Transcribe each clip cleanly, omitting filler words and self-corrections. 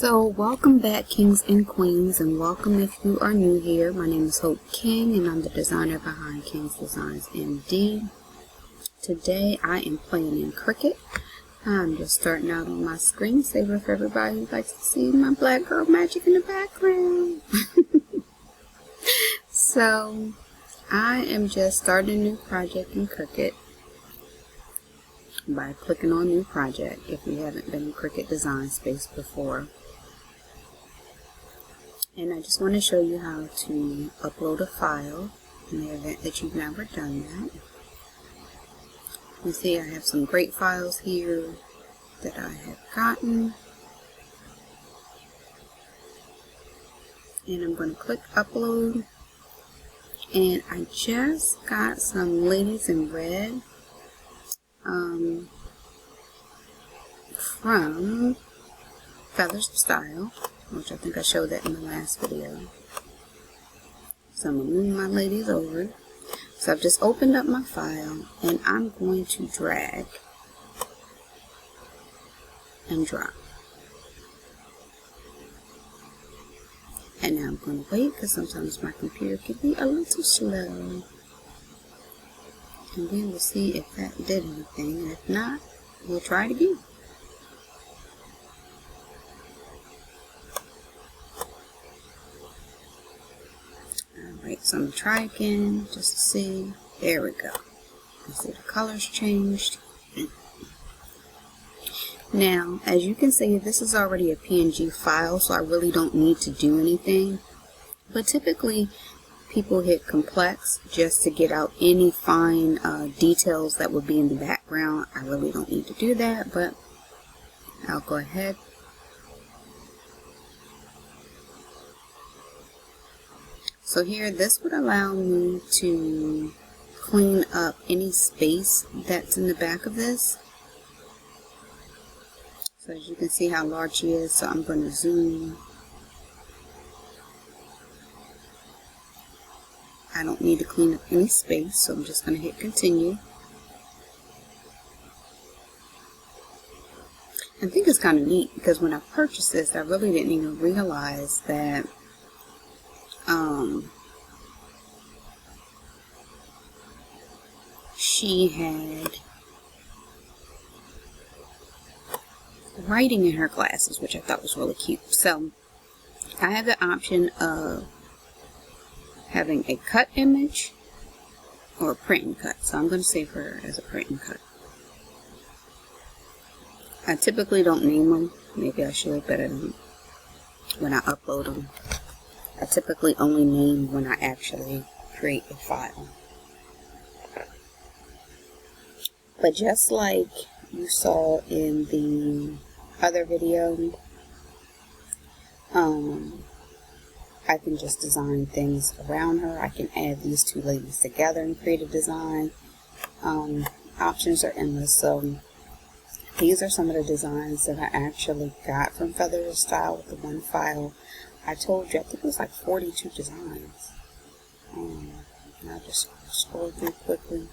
So welcome back, kings and queens, and welcome if you are new here. My name is Hope King and I'm the designer behind King's Designs MD. Today I am playing in Cricut. I'm just starting out on my screensaver for everybody who likes to see my black girl magic in the background. So I am just starting a new project in Cricut by clicking on new project if you haven't been in Cricut design space before. And I just want to show you how to upload a file in the event that you've never done that. You see I have some great files here that I have gotten. And I'm going to click upload. And I just got some ladies in red from Feathers of Style, which I think I showed that in the last video. So I'm going to move my ladies over. So I've just opened up my file and I'm going to drag and drop. And now I'm going to wait because sometimes my computer can be a little slow. And we will see if that did anything. And if not, we'll try it again. Alright, so I'm going to try again just to see. There we go. You see the colors changed. Now, as you can see, this is already a PNG file, so I really don't need to do anything. But typically, people hit complex just to get out any fine details that would be in the background. I really don't need to do that, but I'll go ahead. So here, this would allow me to clean up any space that's in the back of this. So as you can see how large she is, so I'm going to zoom. I don't need to clean up any space, so I'm just going to hit continue. I think it's kind of neat because when I purchased this, I really didn't even realize that she had writing in her glasses, which I thought was really cute. So I have the option of having a cut image or a print and cut. So I'm going to save her as a print and cut. I typically don't name them. Maybe I should, but when I upload them. I typically only name when I actually create a file. But just like you saw in the other video, I can just design things around her. I can add these two ladies together and create a design. Options are endless. So these are some of the designs that I actually got from Feathers of Style with the one file. I told you, I think it was like 42 designs. I'll just scroll through quickly.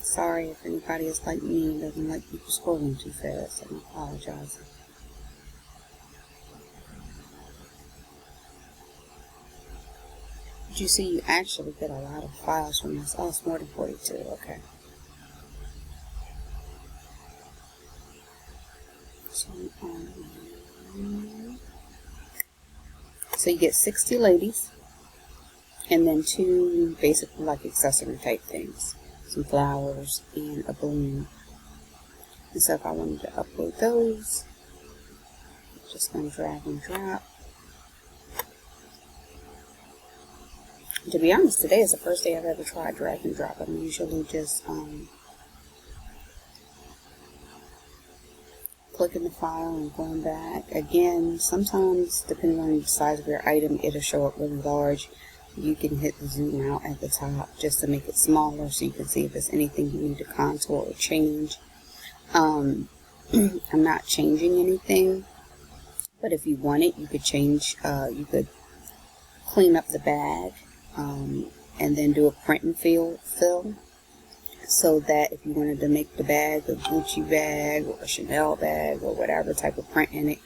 Sorry if anybody is like me and doesn't like people scrolling too fast. I apologize. But you see, you actually get a lot of files from this. Oh, it's more than 42. Okay. So you get 60 ladies, and then two basically like accessory type things. Some flowers and a balloon. And so if I wanted to upload those, I'm just going to drag and drop. To be honest, today is the first day I've ever tried drag and drop. I'm usually just clicking the file and going back. Again, sometimes depending on the size of your item, it'll show up really large. You can hit the zoom out at the top just to make it smaller so you can see if there's anything you need to contour or change. I'm not changing anything, but if you want it, you could change, you could clean up the bag and then do a print and fill. so that if you wanted to make the bag a Gucci bag or a Chanel bag or whatever type of print in it,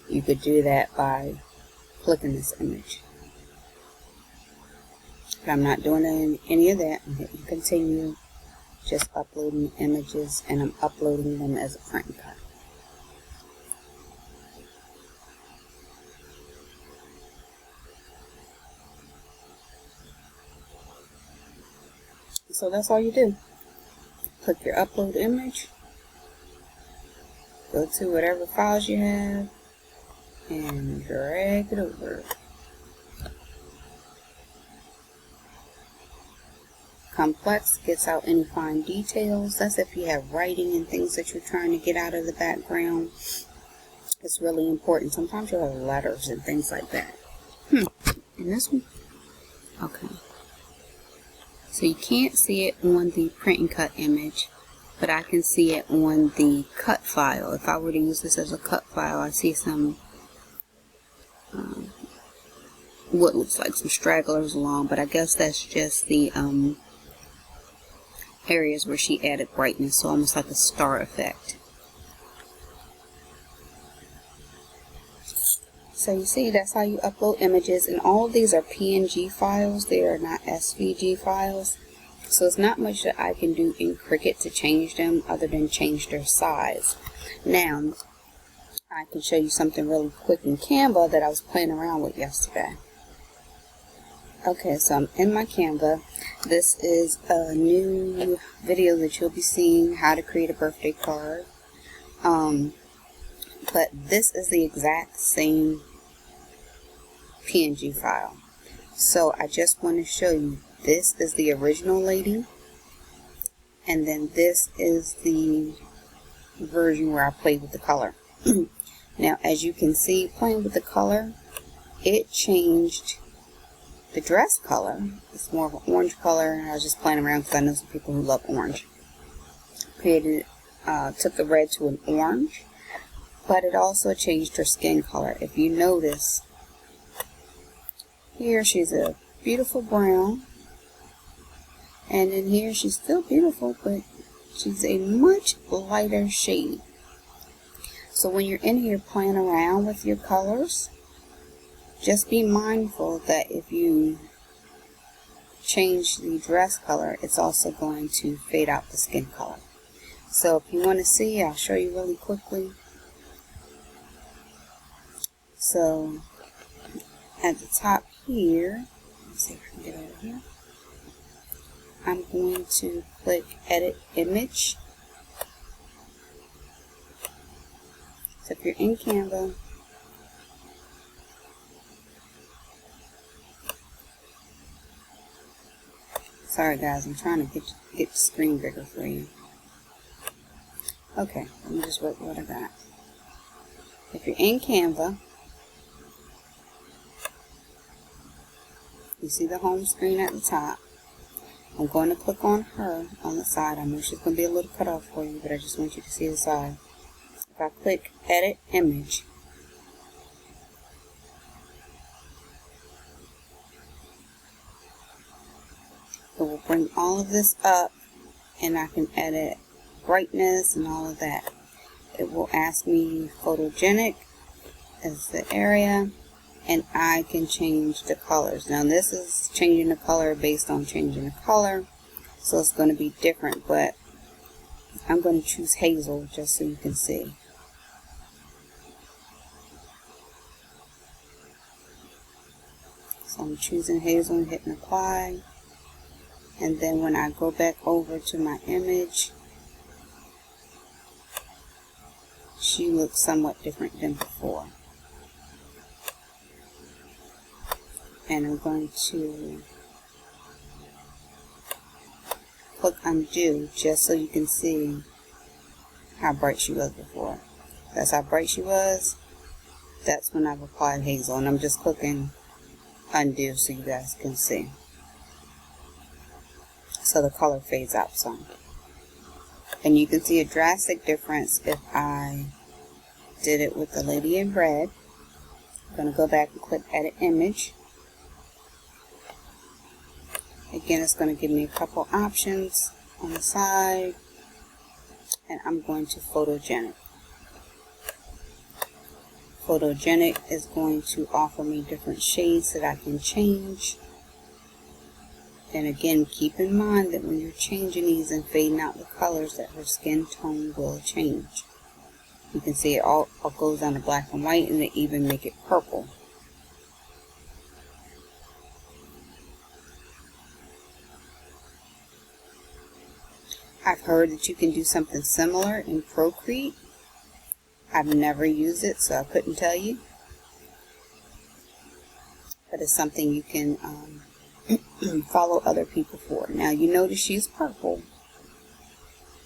you could do that by clicking this image. But I'm not doing any of that. I'm hitting continue, just uploading images, and I'm uploading them as a print cut. So that's all you do. Click your upload image, go to whatever files you have, and drag it over. Complex gets out any fine details. That's if you have writing and things that you're trying to get out of the background. It's really important. Sometimes you'll have letters and things like that. And this one, okay. So you can't see it on the print and cut image, but I can see it on the cut file. If I were to use this as a cut file, I see some, what looks like some stragglers along, but I guess that's just the areas where she added brightness, so almost like a star effect. So you see, that's how you upload images, and all of these are PNG files. They are not SVG files. So it's not much that I can do in Cricut to change them other than change their size. Now, I can show you something really quick in Canva that I was playing around with yesterday. Okay, so I'm in my Canva. This is a new video that you'll be seeing, how to create a birthday card. But this is the exact same PNG file. So I just want to show you, this is the original lady, and then this is the version where I played with the color. Now, as you can see, playing with the color, it changed the dress color. It's more of an orange color. I was just playing around because I know some people who love orange. Created, took the red to an orange, but it also changed her skin color. If you notice, here she's a beautiful brown, and in here she's still beautiful, but she's a much lighter shade. So when you're in here playing around with your colors, just be mindful that if you change the dress color, it's also going to fade out the skin color. So if you want to see, I'll show you really quickly. So at the top here, let's see if I can get over here, I'm going to click Edit Image. So if you're in Canva, sorry guys, I'm trying to get the screen bigger for you. Okay, let me just work what I got. If you're in Canva, you see the home screen at the top. I'm going to click on her on the side. I know she's going to be a little cut off for you, but I just want you to see the side. If I click Edit Image, it will bring all of this up, and I can edit brightness and all of that. It will ask me photogenic as the area, and I can change the colors. Now this is changing the color based on changing the color, so it's going to be different, but I'm going to choose hazel just so you can see. So I'm choosing hazel and hitting apply, and then when I go back over to my image, she looks somewhat different than before. And I'm going to click undo just so you can see how bright she was before. That's how bright she was. That's when I've applied hazel, and I'm just clicking undo so you guys can see. So the color fades out some. And you can see a drastic difference if I did it with the lady in red. I'm going to go back and click Edit Image. Again, it's going to give me a couple options. on the side, and I'm going to photogenic. Photogenic is going to offer me different shades that I can change. And again, keep in mind that when you're changing these and fading out the colors, that her skin tone will change. You can see it all goes down to black and white, and they even make it purple. I've heard that you can do something similar in Cricut. I've never used it, so I couldn't tell you. But it's something you can follow other people for. Now, you notice she's purple.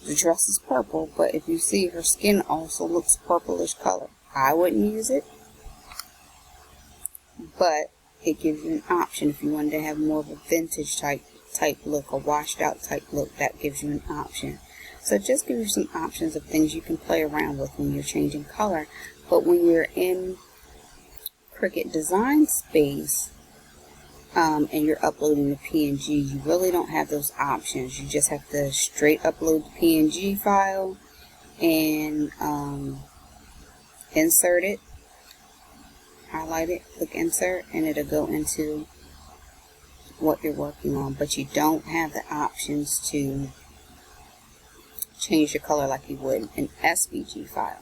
The dress is purple, but if you see, her skin also looks purplish color. I wouldn't use it, but it gives you an option if you wanted to have more of a vintage type look, a washed out type look. That gives you an option. So it just gives you some options of things you can play around with when you're changing color. But when you're in Cricut Design Space and you're uploading the PNG, you really don't have those options. You just have to straight upload the PNG file and insert it, highlight it, click insert, and it'll go into what you're working on. But you don't have the options to change the color like you would an SVG file.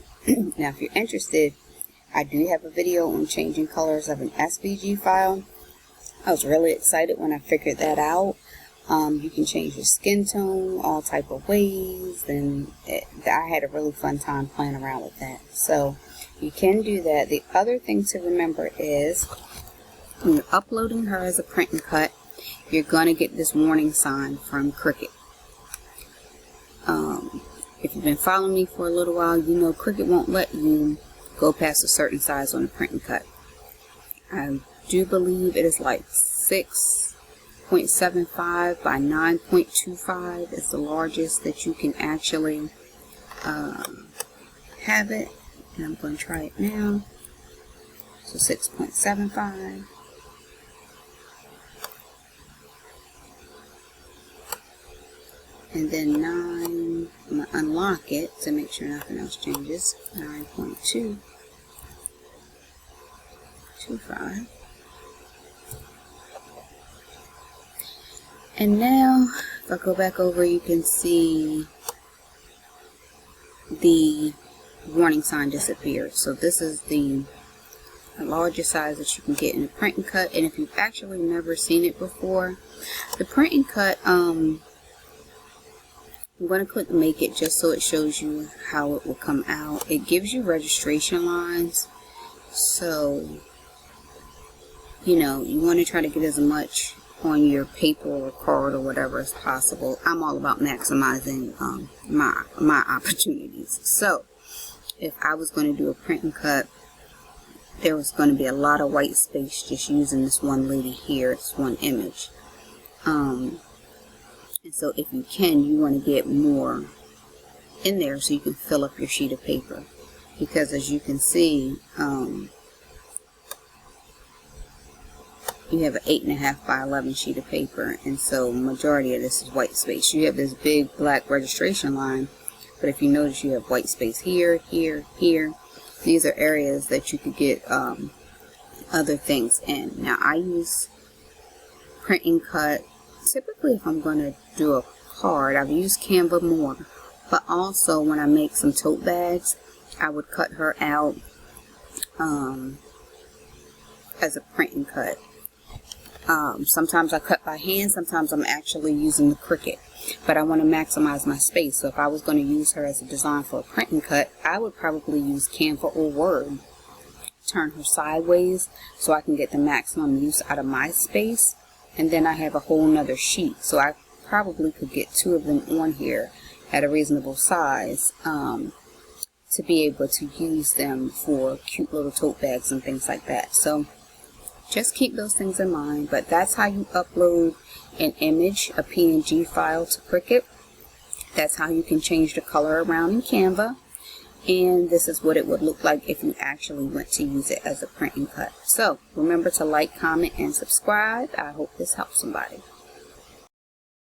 Now, if you're interested, I do have a video on changing colors of an SVG file. I was really excited when I figured that out. You can change your skin tone all type of ways, and I had a really fun time playing around with that. So you can do that. The other thing to remember is when you're uploading her as a print and cut, you're going to get this warning sign from Cricut. If you've been following me for a little while, you know Cricut won't let you go past a certain size on a print and cut. I do believe it is like 6.75 by 9.25 is the largest that you can actually have it. And I'm going to try it now. So 6.75. And then 9, I'm going to unlock it to make sure nothing else changes. 9.25. And now, if I go back over, you can see the warning sign disappeared. So this is the largest size that you can get in a print and cut. And if you've actually never seen it before, the print and cut, I'm going to click make it just so it shows you how it will come out. It gives you registration lines. So, you know, you want to try to get as much on your paper or card or whatever as possible. I'm all about maximizing my opportunities. So if I was going to do a print and cut, there was going to be a lot of white space just using this one lady here. It's one image. And so if you can, you want to get more in there so you can fill up your sheet of paper. Because as you can see, you have an 8.5 by 11 sheet of paper, and so majority of this is white space. You have this big black registration line, but if you notice, you have white space here, here, here. These are areas that you could get other things in. Now, I use print and cut. Typically, if I'm going to do a card, I've used Canva more, but also when I make some tote bags, I would cut her out as a print and cut. Sometimes I cut by hand, sometimes I'm actually using the Cricut, but I want to maximize my space. So if I was going to use her as a design for a print and cut, I would probably use Canva or Word. Turn her sideways so I can get the maximum use out of my space, and then I have a whole nother sheet. So I probably could get 2 of them on here at a reasonable size to be able to use them for cute little tote bags and things like that. So just keep those things in mind. But that's how you upload an image, a PNG file, to Cricut. That's how you can change the color around in Canva. And this is what it would look like if you actually went to use it as a print and cut. So remember to like, comment, and subscribe. I hope this helps somebody.